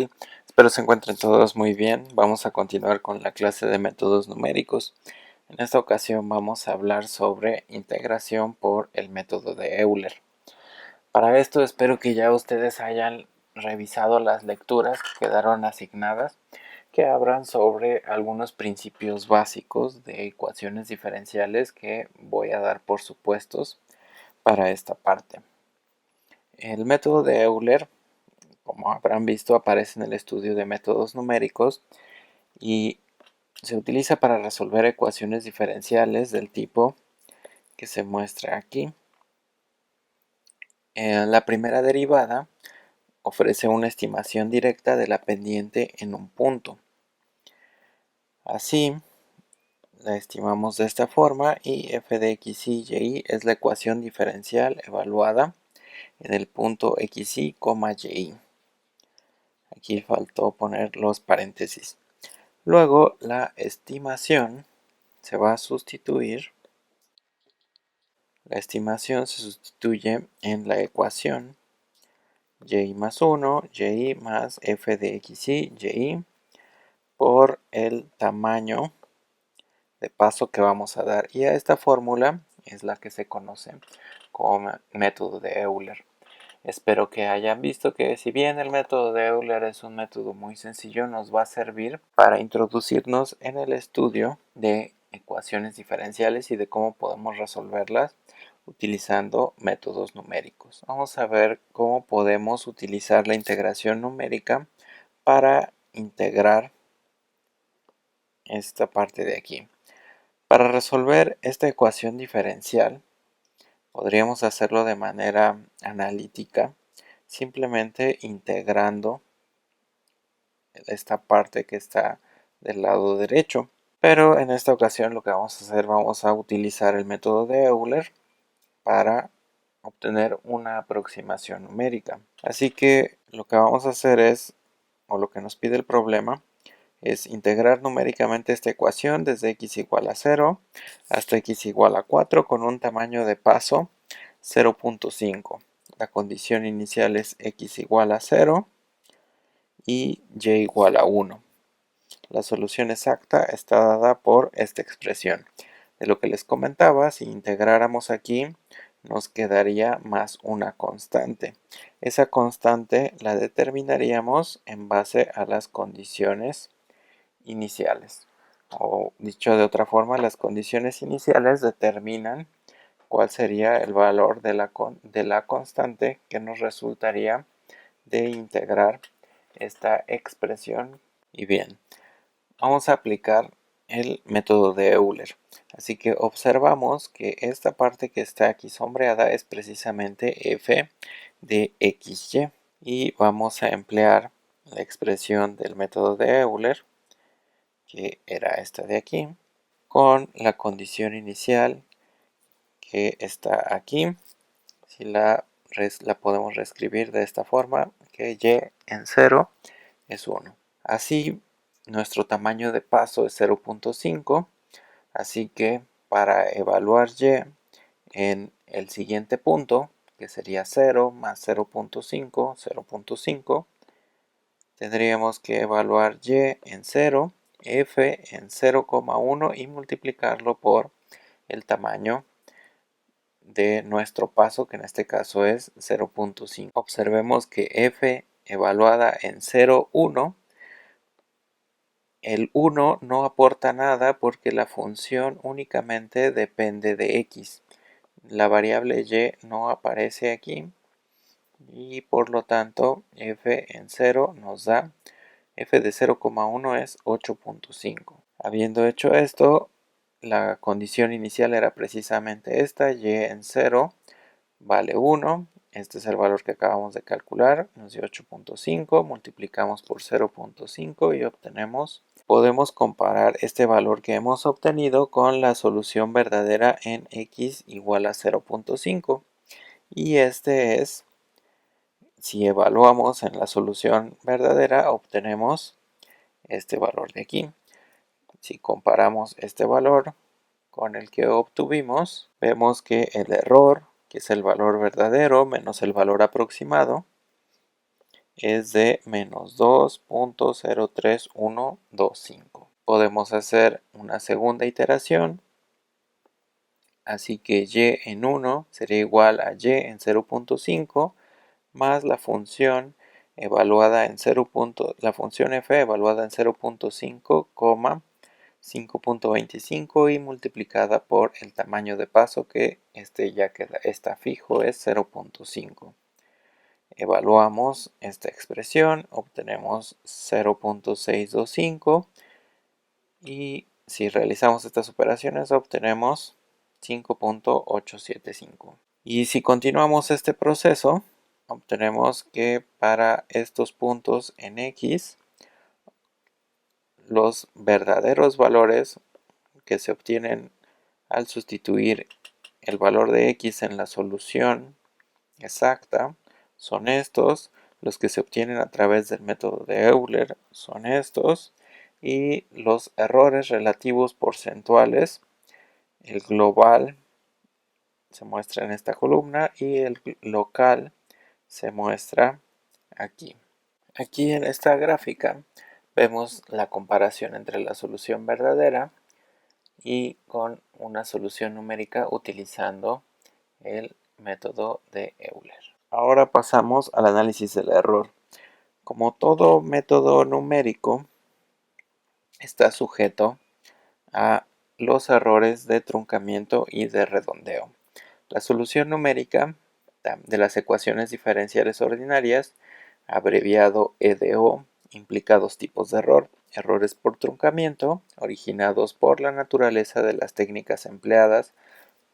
tal? Espero se encuentren todos muy bien. Vamos a continuar con la clase de métodos numéricos. En esta ocasión vamos a hablar sobre integración por el método de Euler. Para esto espero que ya ustedes hayan revisado las lecturas que quedaron asignadas, que hablan sobre algunos principios básicos de ecuaciones diferenciales que voy a dar por supuestos para esta parte. El método de Euler, como habrán visto, aparece en el estudio de métodos numéricos y se utiliza para resolver ecuaciones diferenciales del tipo que se muestra aquí. La primera derivada ofrece una estimación directa de la pendiente en un punto. Así, la estimamos de esta forma y f de x, y y es la ecuación diferencial evaluada en el punto x, y, y. Aquí faltó poner los paréntesis. Luego la estimación se va a sustituir. La estimación se sustituye en la ecuación y más 1, y más f de x, y por el tamaño de paso que vamos a dar. Y a esta fórmula es la que se conoce como método de Euler. Espero que hayan visto que si bien el método de Euler es un método muy sencillo, nos va a servir para introducirnos en el estudio de ecuaciones diferenciales y de cómo podemos resolverlas utilizando métodos numéricos. Vamos a ver cómo podemos utilizar la integración numérica para integrar esta parte de aquí. Para resolver esta ecuación diferencial, podríamos hacerlo de manera analítica, simplemente integrando esta parte que está del lado derecho. Pero en esta ocasión lo que vamos a hacer, vamos a utilizar el método de Euler para obtener una aproximación numérica. Así que lo que vamos a hacer es, o lo que nos pide el problema, es integrar numéricamente esta ecuación desde x igual a 0 hasta x igual a 4 con un tamaño de paso 0.5. La condición inicial es x igual a 0 y y igual a 1. La solución exacta está dada por esta expresión. De lo que les comentaba, si integráramos aquí, nos quedaría más una constante. Esa constante la determinaríamos en base a las condiciones iniciales. O dicho de otra forma, las condiciones iniciales determinan cuál sería el valor de la constante que nos resultaría de integrar esta expresión. Y bien, vamos a aplicar el método de Euler. Así que observamos que esta parte que está aquí sombreada es precisamente f de xy. Y vamos a emplear la expresión del método de Euler, que era esta de aquí, con la condición inicial que está aquí. Si la podemos reescribir de esta forma, que y en 0 es 1. Así, nuestro tamaño de paso es 0.5, así que para evaluar y en el siguiente punto, que sería 0 más 0.5, 0.5, tendríamos que evaluar y en 0, f en 0,1 y multiplicarlo por el tamaño de nuestro paso, que en este caso es 0.5. Observemos que f evaluada en 0,1, el 1 no aporta nada porque la función únicamente depende de x. La variable y no aparece aquí y por lo tanto f en 0 nos da f de 0,1 es 8.5. Habiendo hecho esto, la condición inicial era precisamente esta, y en 0 vale 1, este es el valor que acabamos de calcular, nos dio 8.5, multiplicamos por 0.5 y obtenemos, podemos comparar este valor que hemos obtenido con la solución verdadera en x igual a 0.5, y este es, si evaluamos en la solución verdadera, obtenemos este valor de aquí. Si comparamos este valor con el que obtuvimos, vemos que el error, que es el valor verdadero menos el valor aproximado, es de menos 2.03125. Podemos hacer una segunda iteración, así que y en 1 sería igual a y en 0.5 más la función evaluada en la función f evaluada en 0.5, 5.25 y multiplicada por el tamaño de paso que ya está fijo, es 0.5. Evaluamos esta expresión, obtenemos 0.625 y si realizamos estas operaciones obtenemos 5.875. Y si continuamos este proceso, obtenemos que para estos puntos en X, los verdaderos valores que se obtienen al sustituir el valor de X en la solución exacta son estos, los que se obtienen a través del método de Euler son estos, y los errores relativos porcentuales, el global se muestra en esta columna y el local se muestra aquí. Aquí en esta gráfica vemos la comparación entre la solución verdadera y con una solución numérica utilizando el método de Euler. Ahora pasamos al análisis del error. Como todo método numérico, está sujeto a los errores de truncamiento y de redondeo. La solución numérica de las ecuaciones diferenciales ordinarias, abreviado EDO, implica dos tipos de error: errores por truncamiento, originados por la naturaleza de las técnicas empleadas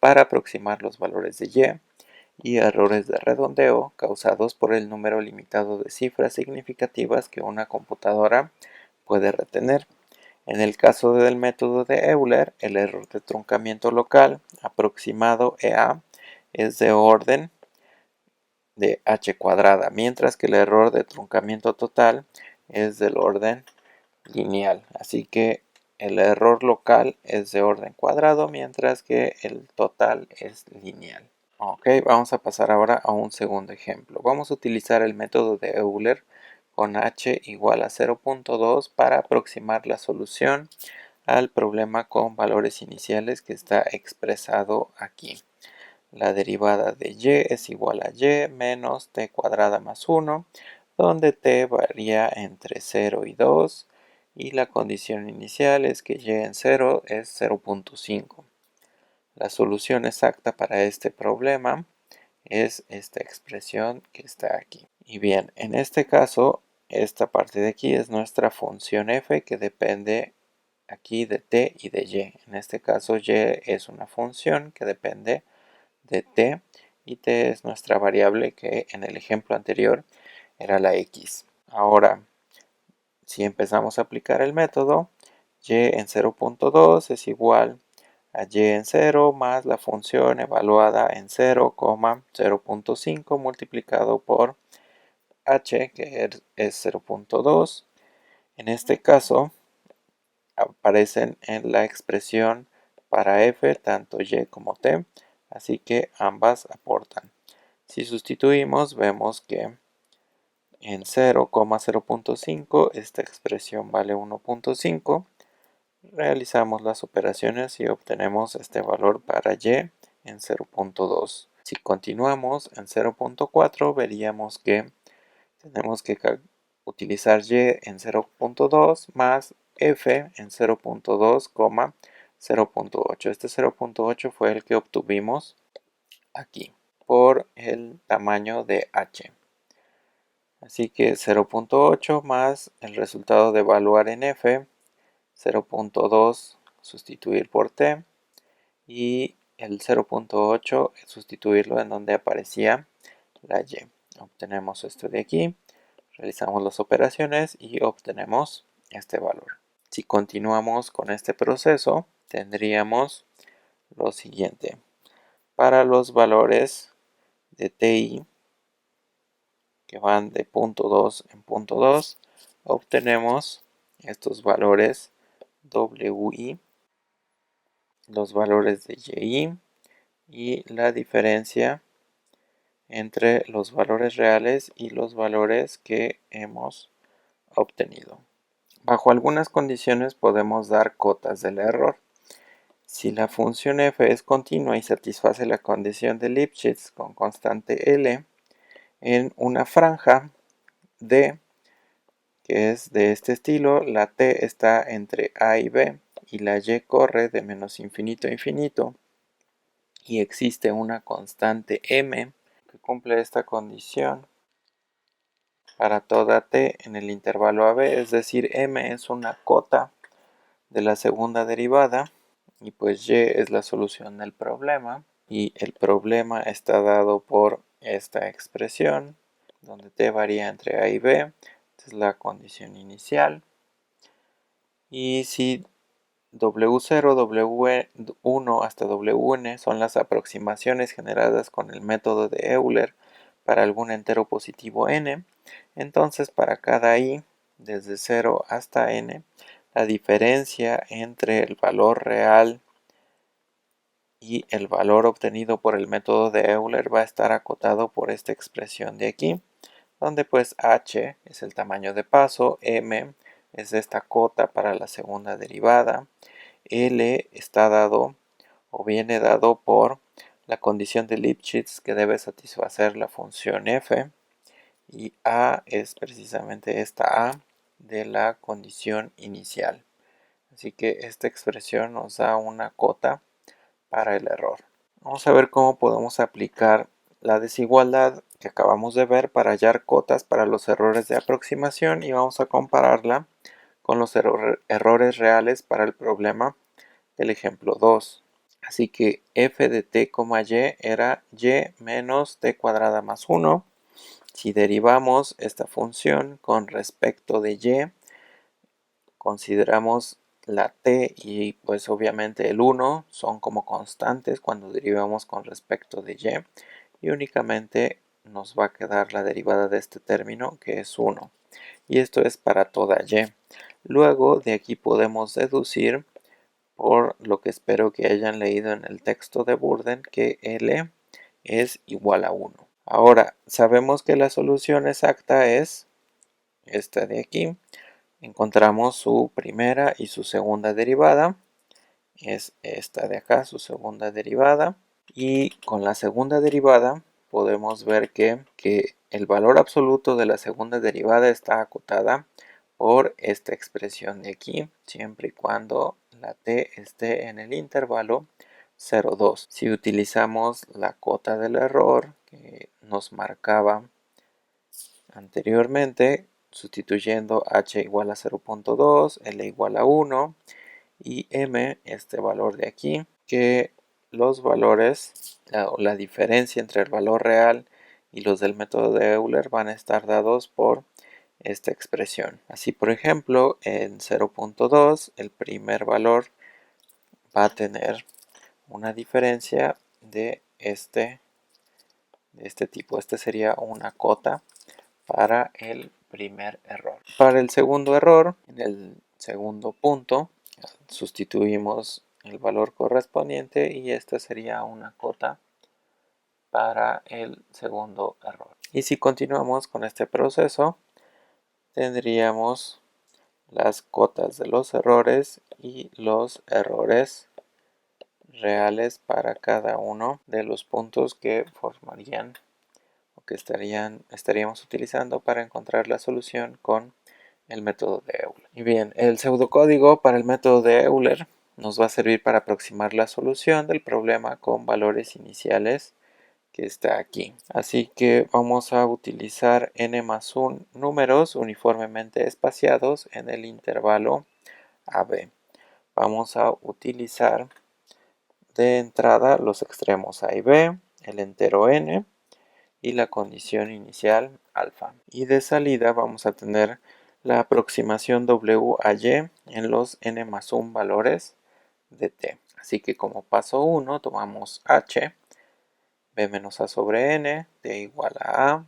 para aproximar los valores de y errores de redondeo, causados por el número limitado de cifras significativas que una computadora puede retener. En el caso del método de Euler, el error de truncamiento local, aproximado EA, es de orden de h cuadrada, mientras que el error de truncamiento total es del orden lineal. Así que el error local es de orden cuadrado, mientras que el total es lineal. Ok, vamos a pasar ahora a un segundo ejemplo. Vamos a utilizar el método de Euler con h igual a 0.2 para aproximar la solución al problema con valores iniciales que está expresado aquí. La derivada de y es igual a y menos t cuadrada más 1, donde t varía entre 0 y 2, y la condición inicial es que y en 0 es 0.5. La solución exacta para este problema es esta expresión que está aquí. Y bien, en este caso, esta parte de aquí es nuestra función f que depende aquí de t y de y. En este caso, y es una función que depende de t y t es nuestra variable que en el ejemplo anterior era la x. Ahora, si empezamos a aplicar el método, y en 0.2 es igual a y en 0 más la función evaluada en 0, 0.5 multiplicado por h, que es 0.2. En este caso, aparecen en la expresión para f tanto y como t, así que ambas aportan. Si sustituimos, vemos que en 0, 0.5 esta expresión vale 1.5. Realizamos las operaciones y obtenemos este valor para y en 0.2. Si continuamos en 0.4, veríamos que tenemos que utilizar y en 0.2 más f en 0.2, 0.8. Este 0.8 fue el que obtuvimos aquí por el tamaño de h. Así que 0.8 más el resultado de evaluar en f, 0.2 sustituir por t, y el 0.8 sustituirlo en donde aparecía la y. Obtenemos esto de aquí, realizamos las operaciones y obtenemos este valor. Si continuamos con este proceso, tendríamos lo siguiente. Para los valores de ti que van de punto 2 en punto 2, obtenemos estos valores wi, los valores de y la diferencia entre los valores reales y los valores que hemos obtenido. Bajo algunas condiciones podemos dar cotas del error. Si la función f es continua y satisface la condición de Lipschitz con constante L en una franja D, que es de este estilo, la t está entre a y b y la y corre de menos infinito a infinito y existe una constante m que cumple esta condición para toda t en el intervalo AB, es decir, m es una cota de la segunda derivada y pues y es la solución del problema y el problema está dado por esta expresión donde t varía entre a y b, esta es la condición inicial, y si W0, W1 hasta Wn son las aproximaciones generadas con el método de Euler para algún entero positivo n, entonces para cada i, desde 0 hasta n, la diferencia entre el valor real y el valor obtenido por el método de Euler va a estar acotado por esta expresión de aquí, donde pues h es el tamaño de paso, m es esta cota para la segunda derivada, L está dado o viene dado por la condición de Lipschitz que debe satisfacer la función f, y A es precisamente esta A de la condición inicial. Así que esta expresión nos da una cota para el error. Vamos a ver cómo podemos aplicar la desigualdad que acabamos de ver para hallar cotas para los errores de aproximación y vamos a compararla con los errores reales para el problema del ejemplo 2. Así que f de t, y era y menos t cuadrada más 1. Si derivamos esta función con respecto de y, consideramos la t y pues obviamente el 1 son como constantes cuando derivamos con respecto de y únicamente nos va a quedar la derivada de este término que es 1. Y esto es para toda y. Luego de aquí podemos deducir, por lo que espero que hayan leído en el texto de Burden, que L es igual a 1. Ahora, sabemos que la solución exacta es esta de aquí. Encontramos su primera y su segunda derivada. Es esta de acá, su segunda derivada. Y con la segunda derivada podemos ver que el valor absoluto de la segunda derivada está acotada por esta expresión de aquí, siempre y cuando la t esté en el intervalo 0, 2. Si utilizamos la cota del error que nos marcaba anteriormente, sustituyendo h igual a 0.2, l igual a 1 y m, este valor de aquí, que los valores, la diferencia entre el valor real y los del método de Euler van a estar dados por esta expresión. Así, por ejemplo, en 0.2 el primer valor va a tener una diferencia de este tipo. Este sería una cota para el primer error. Para el segundo error, en el segundo punto, sustituimos el valor correspondiente y esta sería una cota para el segundo error. Y si continuamos con este proceso, tendríamos las cotas de los errores y los errores reales para cada uno de los puntos que formarían o que estaríamos utilizando para encontrar la solución con el método de Euler. Y bien, el pseudocódigo para el método de Euler nos va a servir para aproximar la solución del problema con valores iniciales que está aquí. Así que vamos a utilizar n más 1 números uniformemente espaciados en el intervalo AB. Vamos a utilizar de entrada los extremos a y b, el entero n y la condición inicial alfa. Y de salida vamos a tener la aproximación w a y en los n más 1 valores de t. Así que como paso 1 tomamos h, b menos a sobre n, t igual a,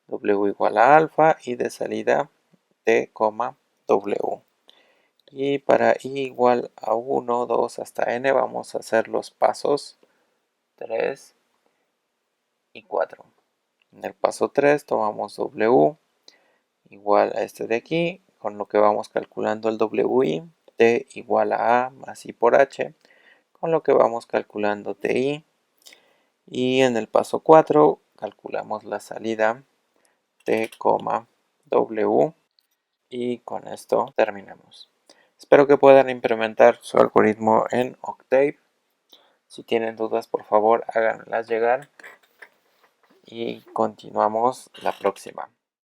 w igual a alfa y de salida t, w. Y para i igual a 1, 2 hasta n vamos a hacer los pasos 3 y 4. En el paso 3 tomamos W igual a este de aquí, con lo que vamos calculando el WI, T igual a más I por H, con lo que vamos calculando TI. Y en el paso 4 calculamos la salida T, W, y con esto terminamos. Espero que puedan implementar su algoritmo en Octave. Si tienen dudas, por favor, háganlas llegar y continuamos la próxima.